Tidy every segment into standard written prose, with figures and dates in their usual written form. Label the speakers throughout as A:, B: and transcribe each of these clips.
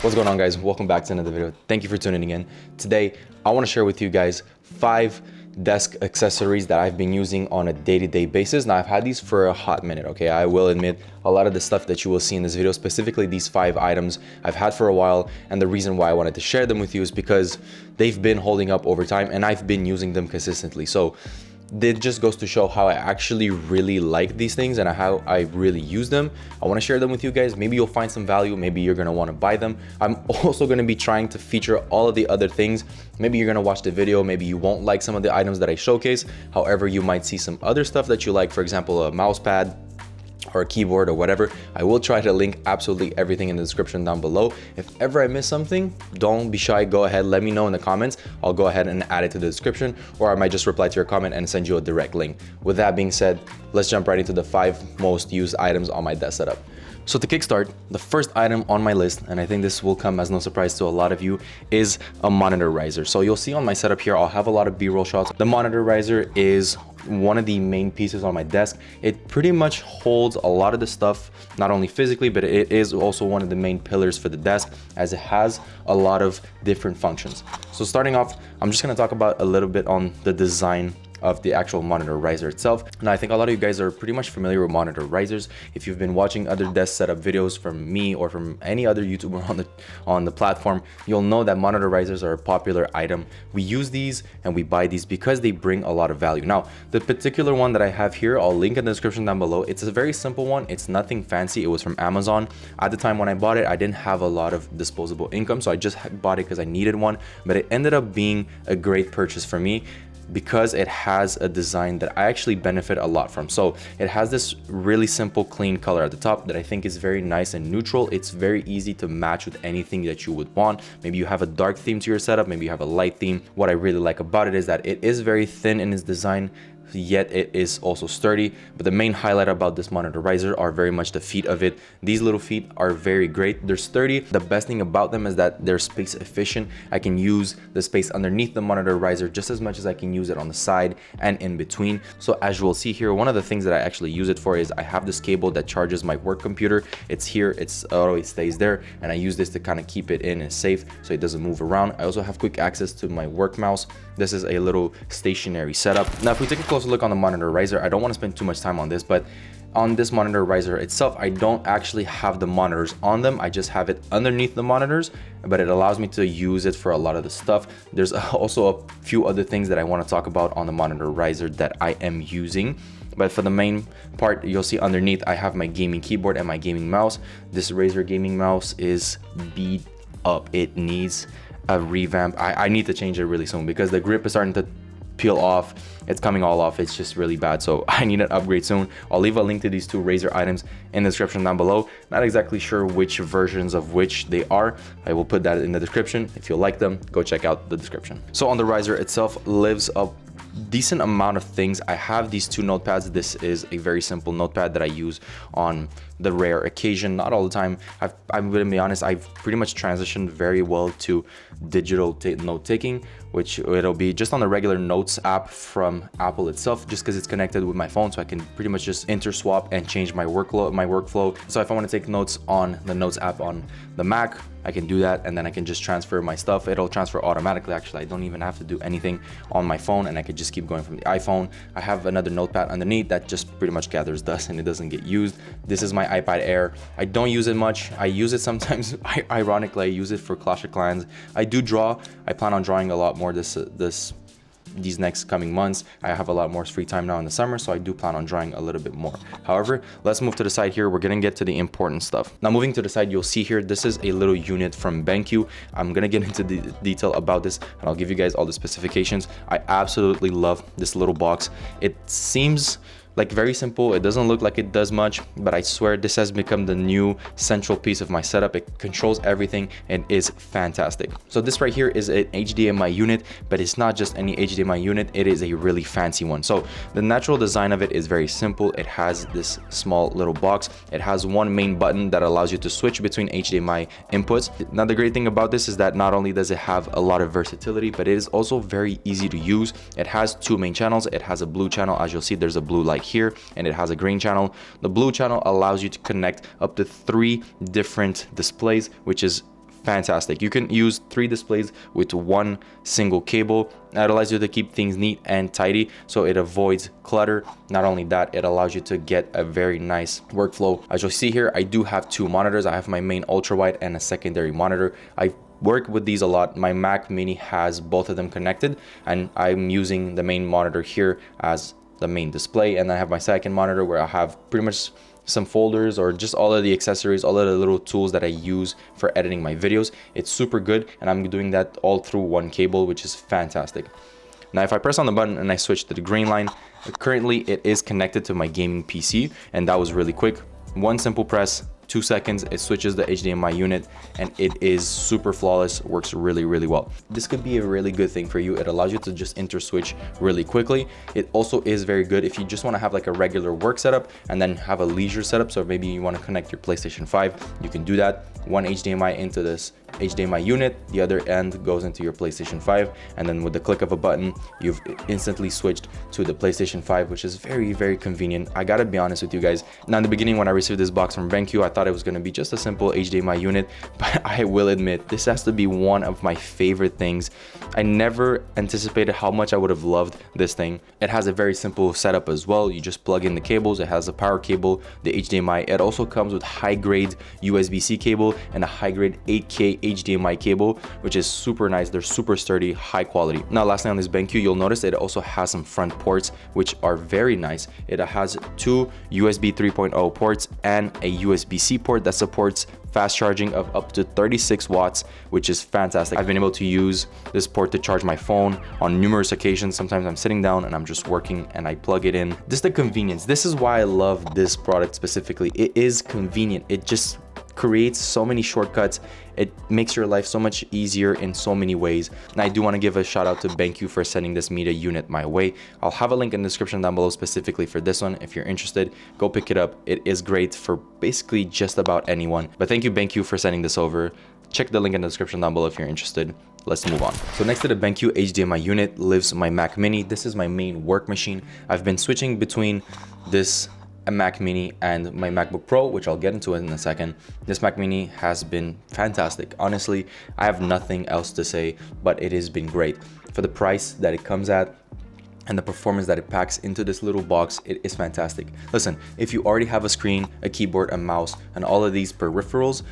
A: What's going on, guys? Welcome back to another video. Thank you for tuning in. Today I want to share with you guys 5 desk accessories that I've been using on a day-to-day basis. Now, I've had these for a hot minute, okay? I will admit a lot of the stuff that you will see in this video, specifically these 5 items, I've had for a while, and the reason why I wanted to share them with you is because they've been holding up over time and I've been using them consistently. So it just goes to show how I actually really like these things and how I really use them. I want to share them with you guys. Maybe you'll find some value. Maybe you're going to want to buy them. I'm also going to be trying to feature all of the other things. Maybe you're going to watch the video. Maybe you won't like some of the items that I showcase. However, you might see some other stuff that you like. For example, a mouse pad or a keyboard or whatever. I will try to link absolutely everything in the description down below. If ever I miss something, don't be shy, go ahead, let me know in the comments. I'll go ahead and add it to the description, or I might just reply to your comment and send you a direct link. With that being said, let's jump right into the 5 most used items on my desk setup. So to kickstart, the first item on my list, and I think this will come as no surprise to a lot of you, is a monitor riser. So you'll see on my setup here, I'll have a lot of B-roll shots. The monitor riser is one of the main pieces on my desk. It pretty much holds a lot of the stuff, not only physically, but it is also one of the main pillars for the desk, as it has a lot of different functions. So starting off, I'm just gonna talk about a little bit on the design of the actual monitor riser itself. Now, I think a lot of you guys are pretty much familiar with monitor risers. If you've been watching other desk setup videos from me or from any other YouTuber on the platform, you'll know that monitor risers are a popular item. We use these and we buy these because they bring a lot of value. Now, the particular one that I have here, I'll link in the description down below. It's a very simple one. It's nothing fancy. It was from Amazon. At the time when I bought it, I didn't have a lot of disposable income, so I just bought it because I needed one, but it ended up being a great purchase for me, because it has a design that I actually benefit a lot from. So it has this really simple, clean color at the top that I think is very nice and neutral. It's very easy to match with anything that you would want. Maybe you have a dark theme to your setup, maybe you have a light theme. What I really like about it is that it is very thin in its design, yet it is also sturdy. But the main highlight about this monitor riser are very much the feet of it. These little feet are very great. They're sturdy. The best thing about them is that they're space efficient. I can use the space underneath the monitor riser just as much as I can use it on the side and in between. So as you will see here, one of the things that I actually use it for is I have this cable that charges my work computer. It's here, it always stays there, and I use this to kind of keep it in and safe so it doesn't move around. I also have quick access to my work mouse. This is a little stationary setup. Now, if we take a closer look on the monitor riser, I don't want to spend too much time on this, but on this monitor riser itself, I don't actually have the monitors on them. I just have it underneath the monitors, but it allows me to use it for a lot of the stuff. There's also a few other things that I want to talk about on the monitor riser that I am using. But for the main part, you'll see underneath, I have my gaming keyboard and my gaming mouse. This Razer gaming mouse is beat up. It needs a revamp. I need to change it really soon because the grip is starting to peel off. It's coming all off. It's just really bad, so I need an upgrade soon. I'll leave a link to these 2 Razer items in the description down below. Not exactly sure which versions of which they are. I will put that in the description. If you like them, go check out the description. So on the riser itself, lives up decent amount of things. I have these 2 notepads. This is a very simple notepad that I use on the rare occasion, not all the time. I'm gonna be honest, I've pretty much transitioned very well to digital note taking, which it'll be just on the regular notes app from Apple itself, just because it's connected with my phone, so I can pretty much just interswap and change my workflow. So if I want to take notes on the notes app on the Mac, I can do that, and then I can just transfer my stuff. It'll transfer automatically. Actually, I don't even have to do anything on my phone, and I could just keep going from the iPhone. I have another notepad underneath that just pretty much gathers dust and it doesn't get used. This is my iPad Air. I don't use it much. I use it sometimes. Ironically, I use it for Clash of Clans. I do draw. I plan on drawing a lot more these next coming months. I have a lot more free time now in the summer, so I do plan on drawing a little bit more. However, let's move to the side here. We're gonna get to the important stuff. Now, moving to the side, you'll see here, this is a little unit from BenQ. I'm gonna get into the detail about this, and I'll give you guys all the specifications. I absolutely love this little box. It seems like very simple. It doesn't look like it does much, but I swear this has become the new central piece of my setup. It controls everything and is fantastic. So this right here is an HDMI unit, but it's not just any HDMI unit. It is a really fancy one. So the natural design of it is very simple. It has this small little box. It has one main button that allows you to switch between HDMI inputs. Now, the great thing about this is that not only does it have a lot of versatility, but it is also very easy to use. It has 2 main channels. It has a blue channel. As you'll see, there's a blue light here, and it has a green channel. The blue channel allows you to connect up to 3 different displays, which is fantastic. You can use 3 displays with 1 single cable. That allows you to keep things neat and tidy, so it avoids clutter. Not only that, it allows you to get a very nice workflow. As you'll see here, I do have 2 monitors. I have my main ultra wide and a secondary monitor. I work with these a lot. My Mac Mini has both of them connected, and I'm using the main monitor here as the main display, and I have my second monitor where I have pretty much some folders or just all of the accessories, all of the little tools that I use for editing my videos. It's super good, and I'm doing that all through 1 cable, which is fantastic. Now, if I press on the button and I switch to the green line, currently it is connected to my gaming PC, and that was really quick. 1 simple press, 2 seconds, it switches the HDMI unit, and it is super flawless, works really, really well. This could be a really good thing for you. It allows you to just interswitch really quickly. It also is very good if you just want to have like a regular work setup and then have a leisure setup. So maybe you want to connect your PlayStation 5, you can do that. 1 HDMI into this HDMI unit, the other end goes into your PlayStation 5, and then with the click of a button, you've instantly switched to the PlayStation 5, which is very, very convenient. I gotta be honest with you guys. Now, in the beginning, when I received this box from BenQ, I thought it was gonna be just a simple HDMI unit, but I will admit, this has to be one of my favorite things. I never anticipated how much I would have loved this thing. It has a very simple setup as well. You just plug in the cables. It has a power cable, the HDMI. It also comes with high-grade USB-C cable and a high-grade 8K HDMI cable, which is super nice. They're super sturdy, high quality. Now, lastly on this BenQ, you'll notice it also has some front ports, which are very nice. It has 2 USB 3.0 ports and a USB-C port that supports fast charging of up to 36 watts, which is fantastic. I've been able to use this port to charge my phone on numerous occasions. Sometimes I'm sitting down and I'm just working and I plug it in. Just the convenience. This is why I love this product specifically. It is convenient. It just creates so many shortcuts. It makes your life so much easier in so many ways. And I do want to give a shout out to BenQ for sending this media unit my way. I'll have a link in the description down below specifically for this one. If you're interested, go pick it up. It is great for basically just about anyone. But thank you, BenQ, for sending this over. Check the link in the description down below if you're interested. Let's move on. So next to the BenQ HDMI unit lives my Mac Mini. This is my main work machine. I've been switching between this a Mac Mini and my MacBook Pro, which I'll get into in a second. This Mac Mini has been fantastic. Honestly, I have nothing else to say, but it has been great. For the price that it comes at and the performance that it packs into this little box, it is fantastic. Listen, if you already have a screen, a keyboard, a mouse, and all of these peripherals,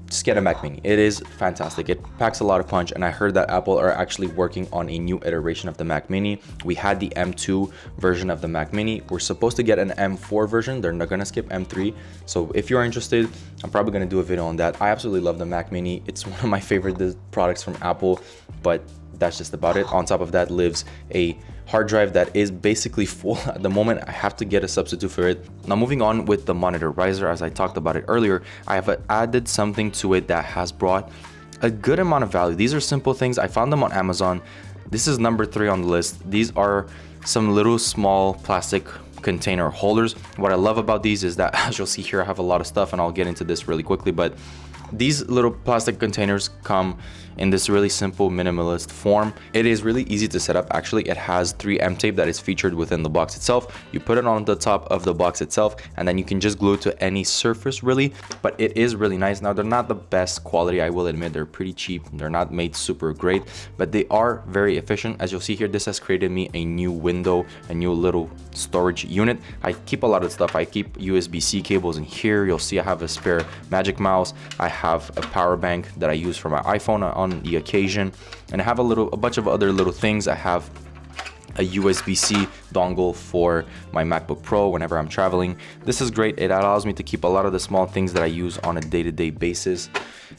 A: just get a Mac Mini. It is fantastic. It packs a lot of punch, and I heard that Apple are actually working on a new iteration of the Mac Mini. We had the M2 version of the Mac Mini. We're supposed to get an M4 version. They're not gonna skip M3. So if you're interested, I'm probably gonna do a video on that. I absolutely love the Mac Mini. It's one of my favorite products from Apple, but that's just about it. On top of that lives a hard drive that is basically full at the moment. I have to get a substitute for it. Now, moving on with the monitor riser, as I talked about it earlier, I have added something to it that has brought a good amount of value. These are simple things. I found them on Amazon. This is number 3 on the list. These are some little small plastic container holders. What I love about these is that, as you'll see here, I have a lot of stuff, and I'll get into this really quickly, but these little plastic containers come in this really simple minimalist form. It is really easy to set up. Actually, it has 3M tape that is featured within the box itself. You put it on the top of the box itself, and then you can just glue it to any surface really, but it is really nice. Now, they're not the best quality, I will admit. They're pretty cheap. They're not made super great, but they are very efficient. As you'll see here, this has created me a new window, a new little storage unit. I keep a lot of stuff. I keep USB-C cables in here. You'll see I have a spare Magic Mouse. I have a power bank that I use for my iPhone on the occasion, and I have a bunch of other little things. I have a USB-C dongle for my MacBook Pro whenever I'm traveling. This is great. It allows me to keep a lot of the small things that I use on a day-to-day basis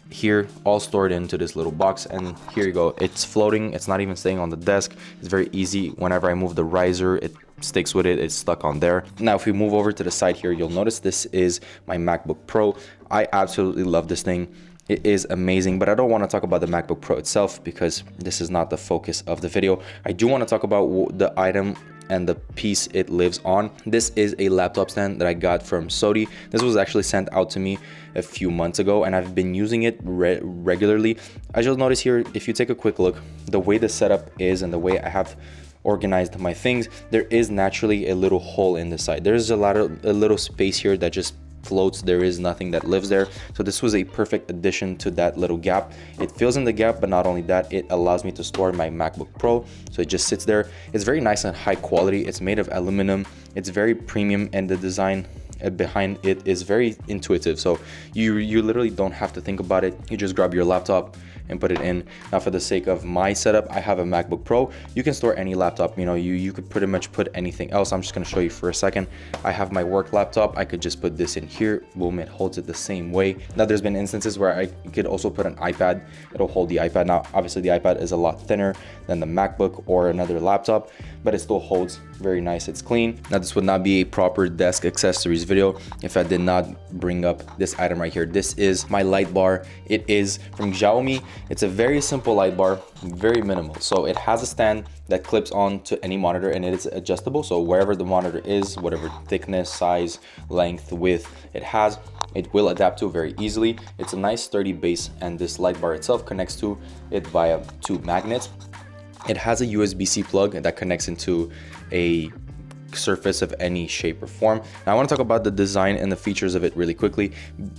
A: here, all stored into this little box. And here you go. It's floating. It's not even staying on the desk. It's very easy. Whenever I move the riser, it sticks with it. It's stuck on there. Now, if we move over to the side here, you'll notice this is my MacBook Pro. I absolutely love this thing. It is amazing, but I don't want to talk about the MacBook Pro itself because this is not the focus of the video. I do want to talk about the item and the piece it lives on. This is a laptop stand that I got from Sodi. This was actually sent out to me a few months ago, and I've been using it regularly. As you'll notice here, if you take a quick look, the way the setup is and the way I have organized my things, there is naturally a little hole in the side. There's a little space here that just floats, there is nothing that lives there. So this was a perfect addition to that little gap. It fills in the gap, but not only that, it allows me to store my MacBook Pro. So it just sits there. It's very nice and high quality. It's made of aluminum. It's very premium, and the design behind it is very intuitive. So you literally don't have to think about it. You just grab your laptop and put it in. Now, for the sake of my setup, I have a MacBook Pro. You can store any laptop, you know, you could pretty much put anything else. I'm just gonna show you for a second. I have my work laptop. I could just put this in here. Boom, it holds it the same way. Now, there's been instances where I could also put an iPad. It'll hold the iPad. Now, obviously the iPad is a lot thinner than the MacBook or another laptop, but it still holds very nice. It's clean. Now, this would not be a proper desk accessories video if I did not bring up this item right here. This is my light bar. It is from Xiaomi. It's a very simple light bar, very minimal. So it has a stand that clips on to any monitor, and it is adjustable. So wherever the monitor is, whatever thickness, size, length, width it has, it will adapt to very easily. It's a nice sturdy base, and this light bar itself connects to it via 2 magnets. It has a USB-C plug that connects into a surface of any shape or form. Now, I want to talk about the design and the features of it really quickly.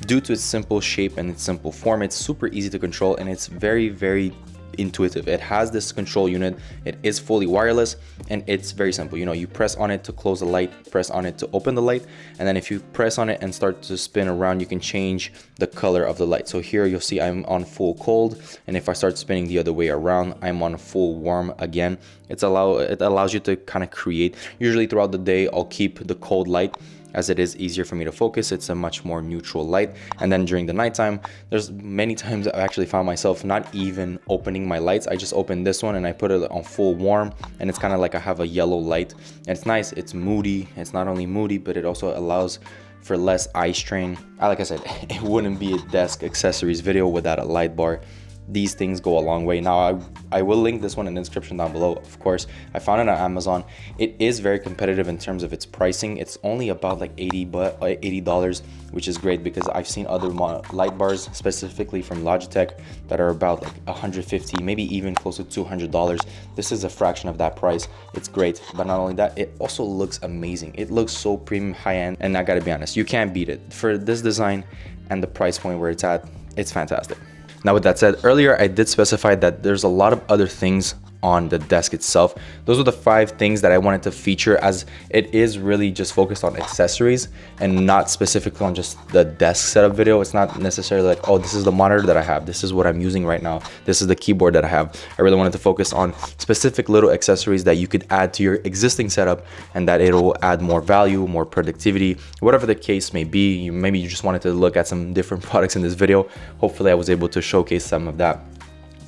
A: Due to its simple shape and its simple form, it's super easy to control, and it's very, very intuitive. It has this control unit. It is fully wireless, and it's very simple. You know, you press on it to close the light, press on it to open the light, and then if you press on it and start to spin around, you can change the color of the light. So here you'll see I'm on full cold, and if I start spinning the other way around, I'm on full warm again. It allows you to kind of create. Usually throughout the day, I'll keep the cold light, as it is easier for me to focus. It's a much more neutral light. And then during the nighttime, there's many times I've actually found myself not even opening my lights. I just open this one and I put it on full warm, and it's kind of like I have a yellow light. And it's nice, it's moody. It's not only moody, but it also allows for less eye strain. Like I said, it wouldn't be a desk accessories video without a light bar. These things go a long way. Now, I will link this one in the description down below, of course. I found it on Amazon. It is very competitive in terms of its pricing. It's only about like $80, which is great, because I've seen other light bars, specifically from Logitech, that are about like $150, maybe even close to $200. This is a fraction of that price. It's great, but not only that, it also looks amazing. It looks so premium, high-end, and I gotta be honest, you can't beat it. For this design and the price point where it's at, it's fantastic. Now, with that said, earlier I did specify that there's a lot of other things on the desk itself. Those are the 5 things that I wanted to feature, as it is really just focused on accessories and not specifically on just the desk setup video. It's not necessarily like, oh, this is the monitor that I have, this is what I'm using right now, this is the keyboard that I have. I really wanted to focus on specific little accessories that you could add to your existing setup, and that it'll add more value, more productivity, whatever the case may be. Maybe you just wanted to look at some different products in this video. Hopefully I was able to showcase some of that.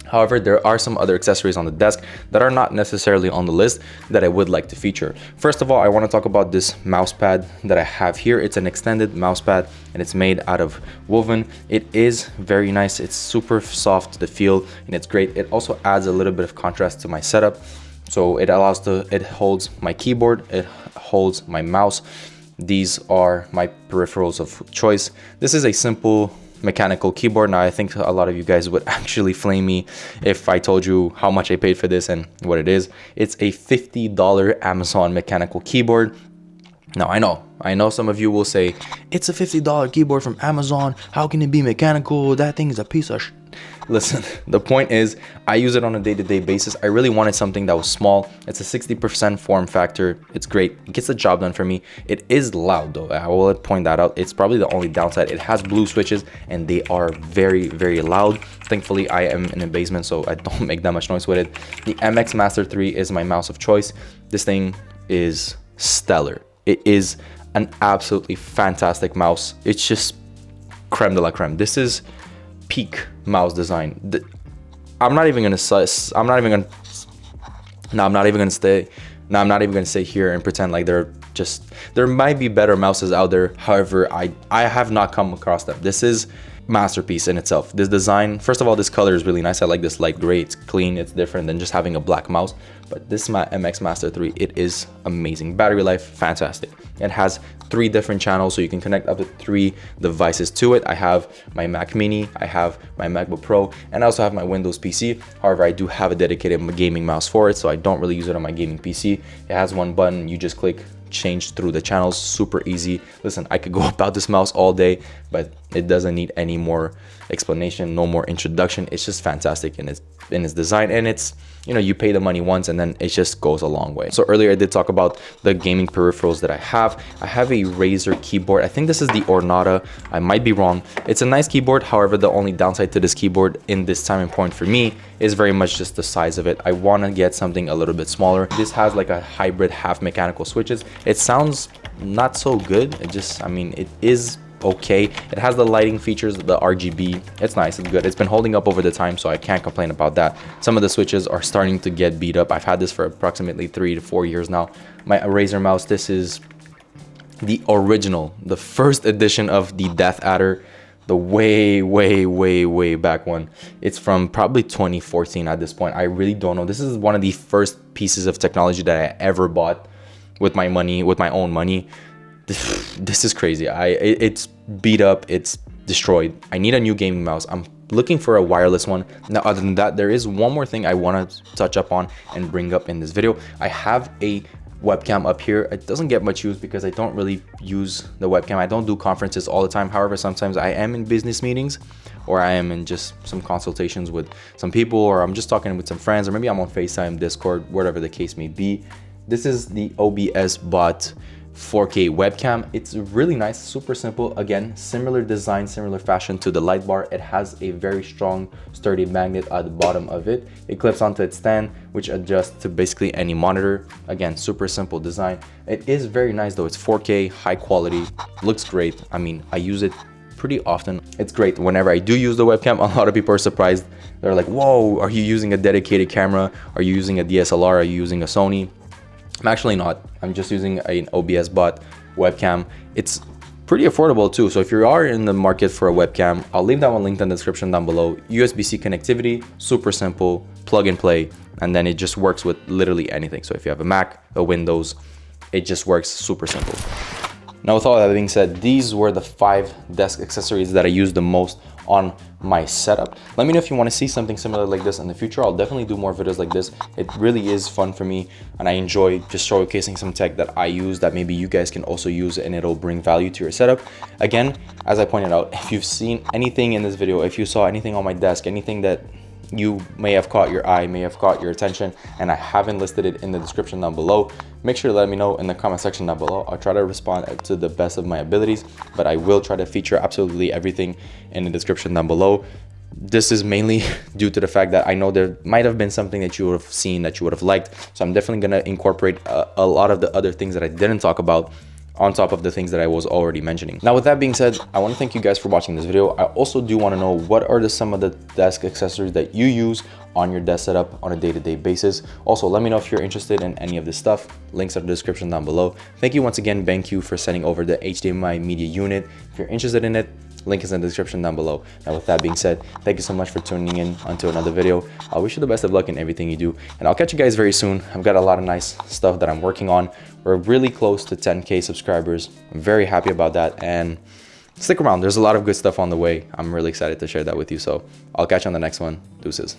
A: However, there are some other accessories on the desk that are not necessarily on the list that I would like to feature. First of all, I want to talk about this mouse pad that I have here. It's an extended mouse pad, and it's made out of woven. It is very nice. It's super soft to feel, and it's great. It also adds a little bit of contrast to my setup. So it holds my keyboard, it holds my mouse. These are my peripherals of choice. This is a simple mechanical keyboard. Now, I think a lot of you guys would actually flame me if I told you how much I paid for this and what it is. It's a $50 Amazon mechanical keyboard. Now, I know some of you will say, it's a $50 keyboard from Amazon, how can it be mechanical? That thing is a piece of sh. Listen, the point is, I use it on a day-to-day basis. I really wanted something that was small. It's a 60% form factor. It's great. It gets the job done for me. It is loud though. I will point that out. It's probably the only downside. It has blue switches, and they are very, very loud. Thankfully, I am in a basement, so I don't make that much noise with it. The MX Master 3 is my mouse of choice. This thing is stellar. It is an absolutely fantastic mouse. It's just creme de la creme. This is peak mouse design. I'm not even gonna stay here and pretend like there might be better mouses out there. However, I have not come across them. This is masterpiece in itself. This design, first of all, this color is really nice. I like this light gray. It's clean. It's different than just having a black mouse. But this MX Master 3, it is amazing. Battery life, fantastic. It has 3 different channels, so you can connect up to 3 devices to it. I have my Mac Mini, I have my MacBook Pro, and I also have my Windows PC. However, I do have a dedicated gaming mouse for it, so I don't really use it on my gaming PC. It has one button. You just click change through the channels super easy. Listen, I could go about this mouse all day, but it doesn't need any more explanation, no more introduction. It's just fantastic in its design, and it's, you know, you pay the money once and then it just goes a long way. So earlier I did talk about the gaming peripherals that I have. I have a Razer keyboard. I think this is the Ornata. I might be wrong. It's a nice keyboard. However, the only downside to this keyboard in this time and point for me is very much just the size of it. I want to get something a little bit smaller. This has like a hybrid half mechanical switches. It sounds not so good. It just, I mean, it is okay. It has the lighting features, the RGB. It's nice, it's good. It's been holding up over the time, so I can't complain about that. Some of the switches are starting to get beat up. I've had this for approximately 3 to 4 years now. My Razer mouse, this is the original, the first edition of the Death Adder, the way back one. It's from probably 2014 at this point. I really don't know. This is one of the first pieces of technology that I ever bought with my money, with my own money. This is crazy. It's beat up, it's destroyed. I need a new gaming mouse. I'm looking for a wireless one. Now, other than that, there is one more thing I want to touch up on and bring up in this video. I have a webcam up here. It doesn't get much use because I don't really use the webcam. I don't do conferences all the time. However, sometimes I am in business meetings, or I am in just some consultations with some people, or I'm just talking with some friends, or maybe I'm on FaceTime, Discord, whatever the case may be. This is the OBSBOT 4K webcam. It's really nice, super simple. Again, similar design, similar fashion to the light bar. It has a very strong, sturdy magnet at the bottom of it. It clips onto its stand, which adjusts to basically any monitor. Again, super simple design. It is very nice though. It's 4K, high quality, looks great. I mean, I use it pretty often. It's great. Whenever I do use the webcam, a lot of people are surprised. They're like, whoa, are you using a dedicated camera? Are you using a DSLR? Are you using a Sony? I'm actually not. I'm just using an OBSBOT webcam. It's pretty affordable too. So if you are in the market for a webcam, I'll leave that one linked in the description down below. USB-C connectivity, super simple, plug and play, and then it just works with literally anything. So if you have a Mac, a Windows, it just works super simple. Now, with all that being said, these were the 5 desk accessories that I use the most on my setup. Let me know if you want to see something similar like this in the future. I'll definitely do more videos like this. It really is fun for me, and I enjoy just showcasing some tech that I use that maybe you guys can also use, and it'll bring value to your setup. Again, as I pointed out, if you've seen anything in this video, if you saw anything on my desk, anything that you may have caught your eye, may have caught your attention, and I haven't listed it in the description down below, make sure to let me know in the comment section down below. I'll try to respond to the best of my abilities, but I will try to feature absolutely everything in the description down below. This is mainly due to the fact that I know there might have been something that you would have seen that you would have liked, so I'm definitely going to incorporate a lot of the other things that I didn't talk about on top of the things that I was already mentioning. Now, with that being said, I want to thank you guys for watching this video. I also do want to know, what are some of the desk accessories that you use on your desk setup on a day-to-day basis? Also, let me know if you're interested in any of this stuff. Links are in the description down below. Thank you once again, BenQ, for sending over the HDMI media unit. If you're interested in it, link is in the description down below. Now, with that being said, thank you so much for tuning in until another video. I wish you the best of luck in everything you do, and I'll catch you guys very soon. I've got a lot of nice stuff that I'm working on. We're really close to 10K subscribers. I'm very happy about that, and stick around. There's a lot of good stuff on the way. I'm really excited to share that with you, so I'll catch you on the next one. Deuces.